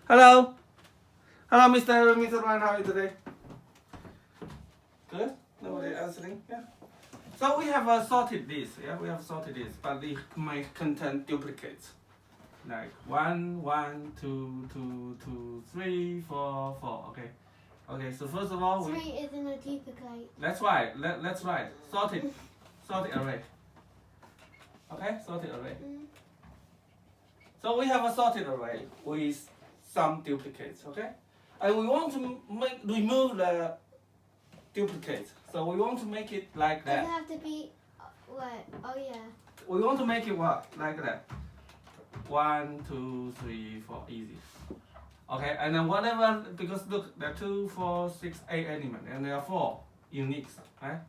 Hello. Hello, Mr. Ryan. How are you today? Good. Nobody answering. Yeah. So we have sorted this. Yeah, we have sorted this, but it might contain duplicates. Like 1, 1, 2, 2, 2, 3, 4, 4. Okay. Okay. So first of all, 3 isn't a duplicate. let's write. Let's write sorted array. Okay, sorted array. So we have a sorted array with some duplicates. Okay, and we want to remove the duplicates. So we want to make it like Does that. it have to be what? Oh yeah. We want to make it what? Like that. 1, 2, 3, 4, easy. Okay, and then whatever, because look, there are 2, 4, 6, 8 elements, and there are 4 uniques, right?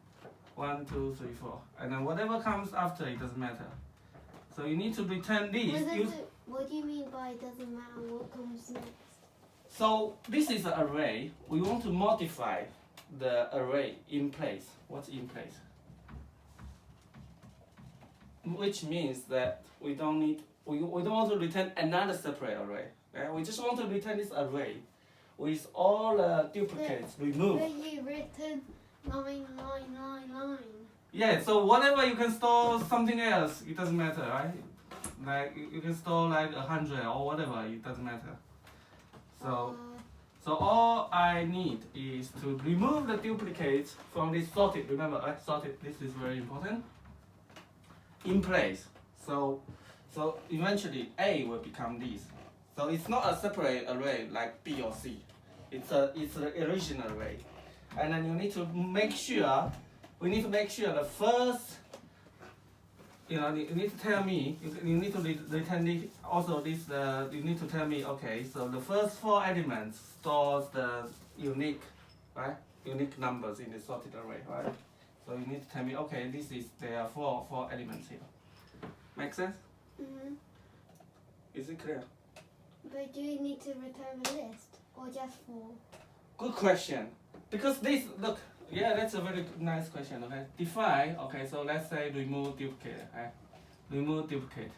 1, 2, 3, 4, and then whatever comes after, it doesn't matter. So you need to return these. What do you mean by it doesn't matter what comes next? So this is an array. We want to modify the array in place. What's in place? Which means that we don't want to return another separate array. Okay? We just want to return this array with all the duplicates removed. But you written 9999. Yeah, so whatever you can store something else, it doesn't matter, right? Like you can store like 100 or whatever, it doesn't matter. So all I need is to remove the duplicates from this sorted. Remember, sorted. This is very important. In place. So eventually A will become this. So it's not a separate array like B or C. It's an original array, and then you need to make sure. We need to make sure the first. You need to tell me. You need to return this. Also, this. You need to tell me. Okay, so the first 4 elements stores the unique, right? Unique numbers in the sorted array, right? So you need to tell me. Okay, there are four elements here. Make sense? Is it clear? But do you need to return a list or just 4? Good question. Because this look. Yeah, that's a very nice question. Okay, define. Okay, so let's say remove duplicate. Okay? Remove duplicate.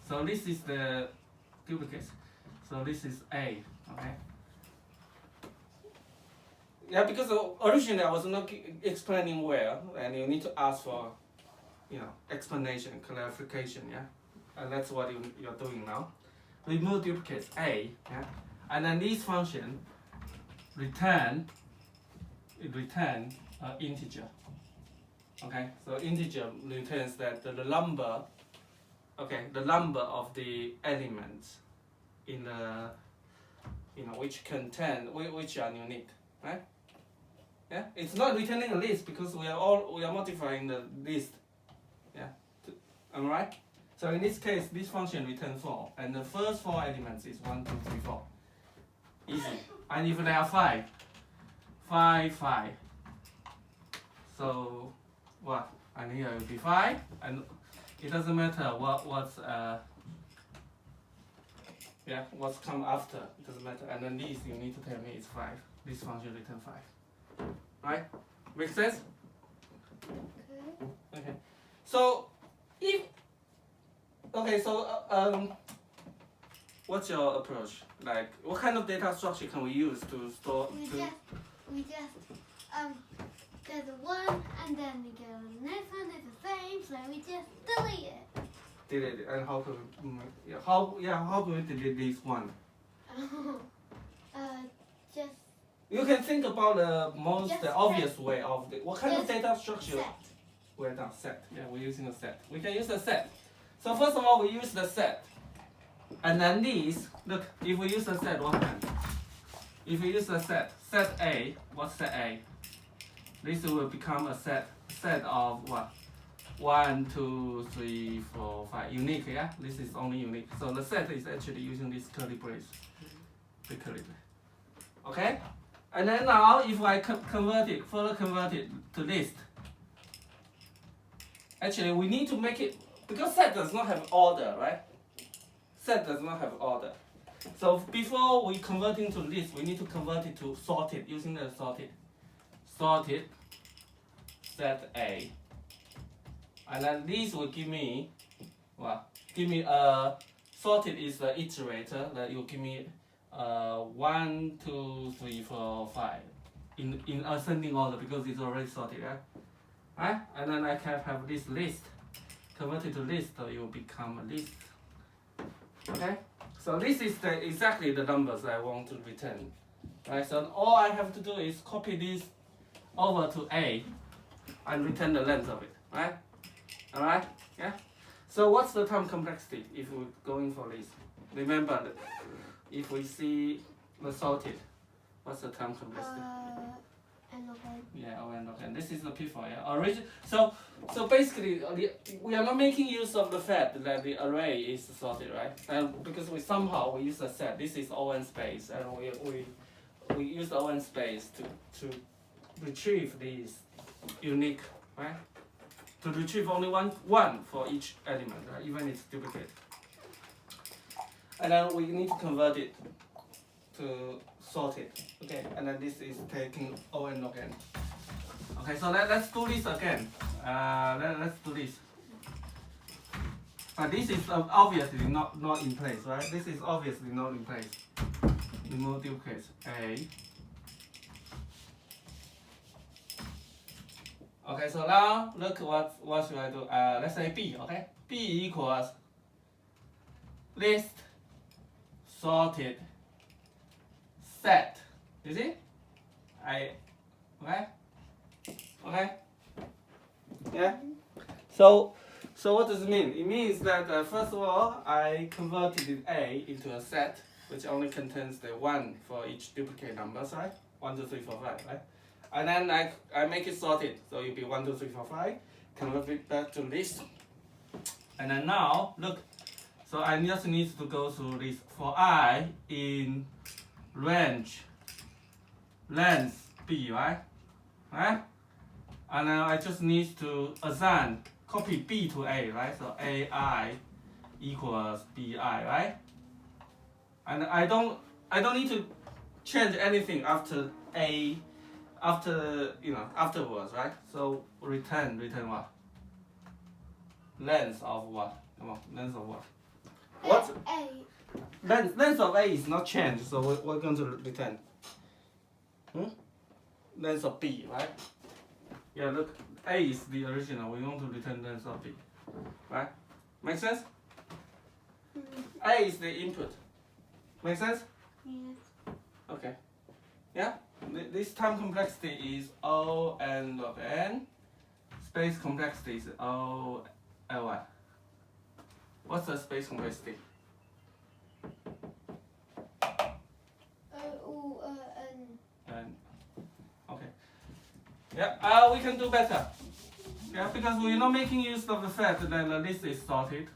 So this is the duplicate. So this is A. Okay. Yeah, because originally I was not explaining well, and you need to ask for, explanation, clarification. Yeah, and that's what you're doing now. Remove duplicates A. Yeah, and then this function return. It returns integer. Okay, so integer returns that the number. Okay, the number of the elements in the, which are unique, right? Yeah, it's not returning a list because we are modifying the list. Yeah, am I right? So in this case, this function returns 4, and the first 4 elements is 1, 2, 3, 4. Easy. And if there are 5. 5, 5. So what? And here it will be 5, and it doesn't matter what's come after. It doesn't matter. And then this you need to tell me is 5. This function return 5. Right? Make sense? Okay. So what's your approach? Like, what kind of data structure can we use to store? We just there's a 1 and then we go the next one is the same, so we just delete it. Delete it. And how can we delete this one? Just You can think about the obvious set. way of what kind of data structure? Set. We're done. Set. Yeah, we're using a set. We can use a set. So first of all, we use the set, and then these. Look, if we use the set, what happens? If we use the set A, what's set A? This will become a set of what? 1, 2, 3, 4, 5. Unique, yeah? This is only unique. So the set is actually using this curly brace. The curly brace. Okay? And then now if I further convert it to list. Actually we need to make it, because set does not have order, right? Set does not have order. So before we convert into list, we need to convert it to sorted using the sorted. Sorted set A. And then this will give me what? Give me a sorted is the iterator that you give me 1, 2, 3, 4, 5 in ascending order because it's already sorted, yeah? Right? And then I can have this list. Convert it to list, so it will become a list. Okay? So this is exactly the numbers I want to return. Right? So all I have to do is copy this over to A and return the length of it. Right? Alright? Yeah? So what's the time complexity if we're going for this? Remember that if we see the sorted, what's the time complexity? N of n. Yeah, O and log n. This is the P4, yeah. So basically, we are not making use of the fact that the array is sorted, right? And because we use a set. This is O n space, and we use O n space to retrieve these unique, right? To retrieve only one for each element, right? Even it's duplicate. And then we need to convert it to sort it. Okay, and then this is taking O n log n. Okay, so let's do this again. Let's do this. But this is obviously not in place, right? This is obviously not in place. Remove duplicates. A. Okay, so now look what should I do? Let's say B. Okay, B equals list sorted set. You see? Okay. Yeah. So what does it mean? It means that first of all, I converted A into a set which only contains the 1 for each duplicate numbers, right? 1, 2, 3, 4, 5, right? And then I make it sorted, so it'll be 1, 2, 3, 4, 5. Convert it back to list. And then now look. So I just need to go through this for I in range length B, right? Right? And then I just need to assign, copy B to A, right? So AI equals BI, right? And I don't need to change anything after A, afterwards, right? So return what? Length of what? Come on, length of what? What? A. Length of A is not changed, so we're going to return. Length of B, right? Yeah, look, A is the original. We want to return length of B, right? Make sense? A is the input. Make sense? Yes. Okay. Yeah. This time complexity is O n log n. Space complexity is O Ly. What's the space complexity? And okay. Yeah, we can do better. Yeah, because we're not making use of the fact that the list is sorted,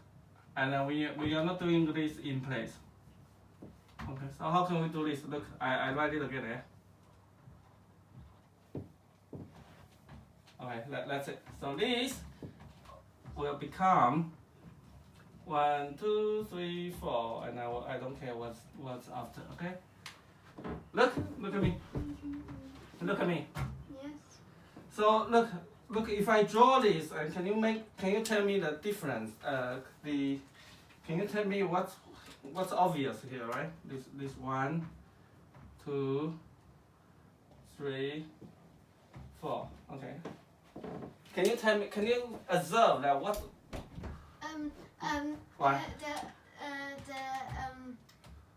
and we are not doing this in place. Okay, so how can we do this? Look, I write it again. Yeah. Okay, that's it. So this will become 1, 2, 3, 4, and I don't care what's after. Okay. Look at me. Look at me. Yes. So look. If I draw this, and can you tell me the difference? Can you tell me what's obvious here, right? This 1, 2, 3, 4. Okay. Can you tell me? Can you observe that what? Why?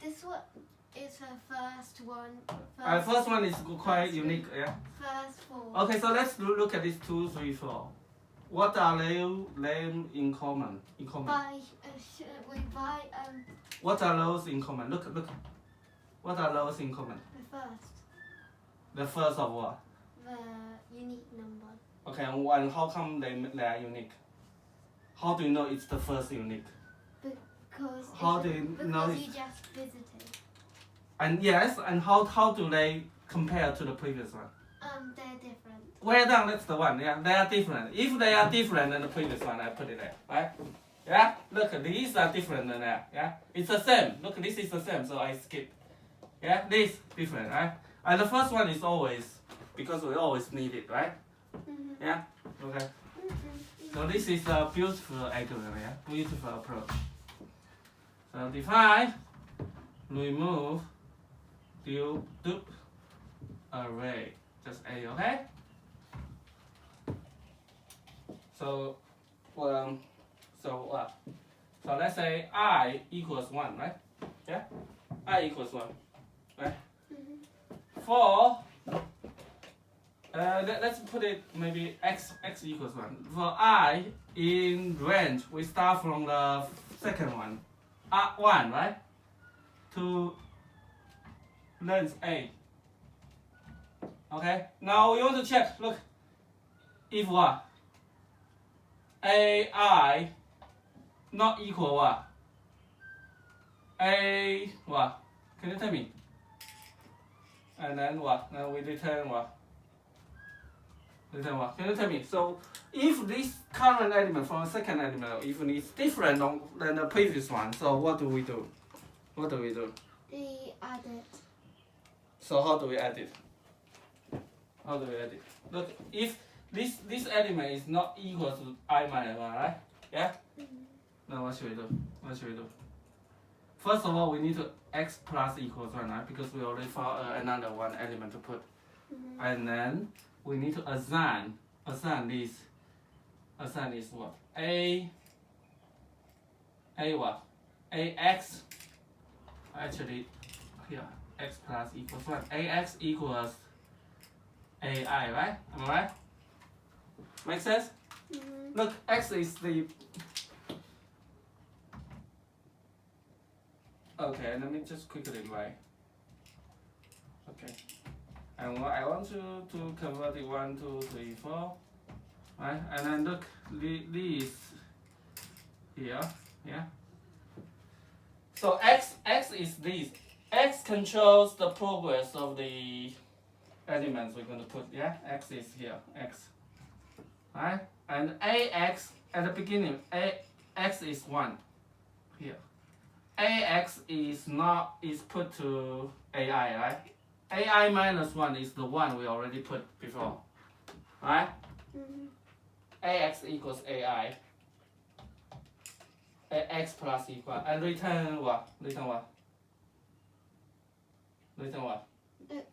This one is the first one. First one is quite unique, yeah. First 4. Okay, so let's look at these 2, 3, 4. What are them in common? What are those in common? Look. What are those in common? The first. The first of what? The unique number. Okay, and how come they are unique? How do you know it's the first unique? Because How do you know because you it's... just visited. And yes, and how do they compare to the previous one? They're different. Well done, that's the one. Yeah, they are different. If they are different than the previous one, I put it there, right? Yeah, look, these are different than that. Yeah, it's the same. Look, this is the same, so I skip. Yeah, this different, right? And the first one is always because we always need it, right? Yeah. Okay. So this is a beautiful algorithm, yeah, beautiful approach. So define, remove, dupe array. Just A, okay? So, so let's say I equals 1, right? Yeah? I equals 1, right? For, let's put it maybe x equals 1. For I in range, we start from the second one. 1, right? To length A. Okay, now we want to check, look, if what? AI not equal what? A what? Can you tell me? And then what? Now we return what? Return what? Can you tell me? So if this current element from the second element, if it's different than the previous one, so what do we do? What do we do? We add it. So how do we add it? How do we add it? Look, if this element is not equal to I minus 1, right? Yeah? Now what should we do? What should we do? First of all, we need to x plus equals 1, right? Because we already found another one element to put. And then we need to assign this what? A what? Ax, actually, here, x plus equals 1. Ax equals AI, right? Am I right? Make sense? Look, x is the... Okay, let me just quickly write. Okay. And I want to convert it 1, 2, 3, 4. Right? And then look, this here. Yeah? So x is this. X controls the progress of the elements we're going to put. Yeah? X is here. X. Right? And Ax at the beginning, X is 1 here. Ax is put to AI, right? AI minus 1 is the one we already put before. Right? Ax equals AI. X plus equal. And return what? Return what? Return what? X.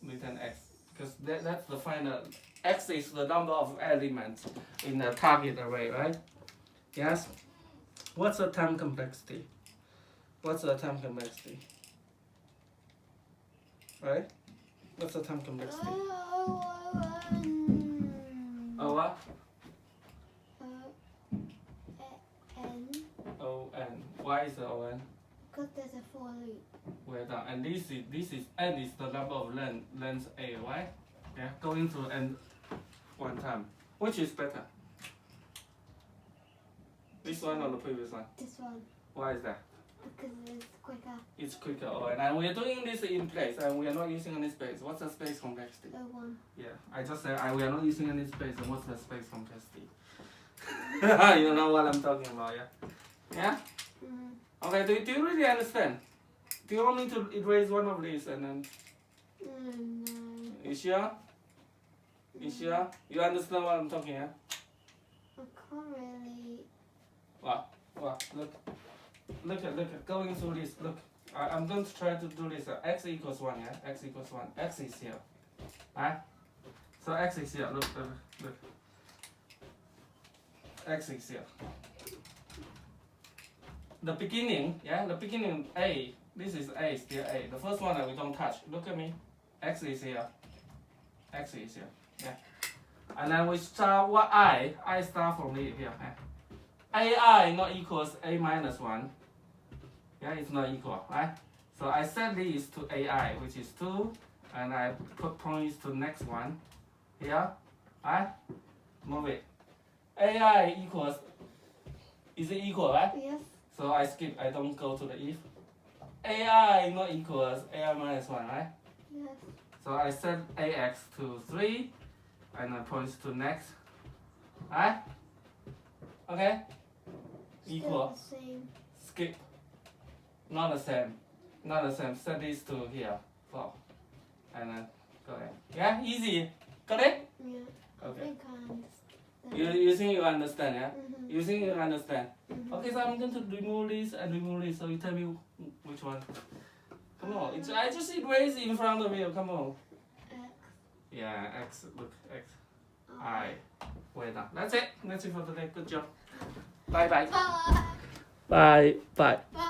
Return x. Because that's the final. X is the number of elements in the target array, right? Yes? What's the time complexity? What's the time complexity? Right? What's the time complexity? Oh, what? N. O-N. Why is it O-N? Because there's a for loop. Well done. And this is N is the number of length A, right? Yeah, going to N one time. Which is better? This one or the previous one? This one. Why is that? Because it's quicker. It's quicker, and we are doing this in place, and we are not using any space. What's the space complexity? O1. Yeah, I just said we are not using any space, and what's the space complexity? You know what I'm talking about, yeah? Yeah? Okay, do you really understand? Do you want me to erase one of these and then... No. You sure? You sure? You understand what I'm talking, yeah? I can't really... What? Look at, going through this, look. I'm going to try to do this. X equals 1, yeah? X equals 1. X is here. Right? So X is here, look. X is here. The beginning, yeah? The beginning, A. This is A, still A. The first one that we don't touch. Look at me. X is here. X is here, yeah? And then we start what I start from here, yeah? AI not equals A minus 1. Yeah, it's not equal, right? So I set this to AI, which is 2, and I put points to next one. Here, right? Move it. AI equals, is it equal, right? Yes. So I skip, I don't go to the if. AI not equals AI minus 1, right? Yes. So I set AX to 3, and I point to next. Right? Okay? Equal. Still the same. Skip. Not the same. Not the same. Set this to here. 4. And then go ahead. Yeah? Easy. Got it? Yeah. Okay. I think I understand. You think you understand, yeah? Mhm. You think you understand? Mhm. Okay, so I'm going to remove this and remove this. So you tell me which one. Come on, I just erase in front of you. Come on. X. Yeah, X. Look, X. Oh. I. Wait now. That's it. That's it for today. Good job. Bye bye. Bye. Bye. Bye. Bye.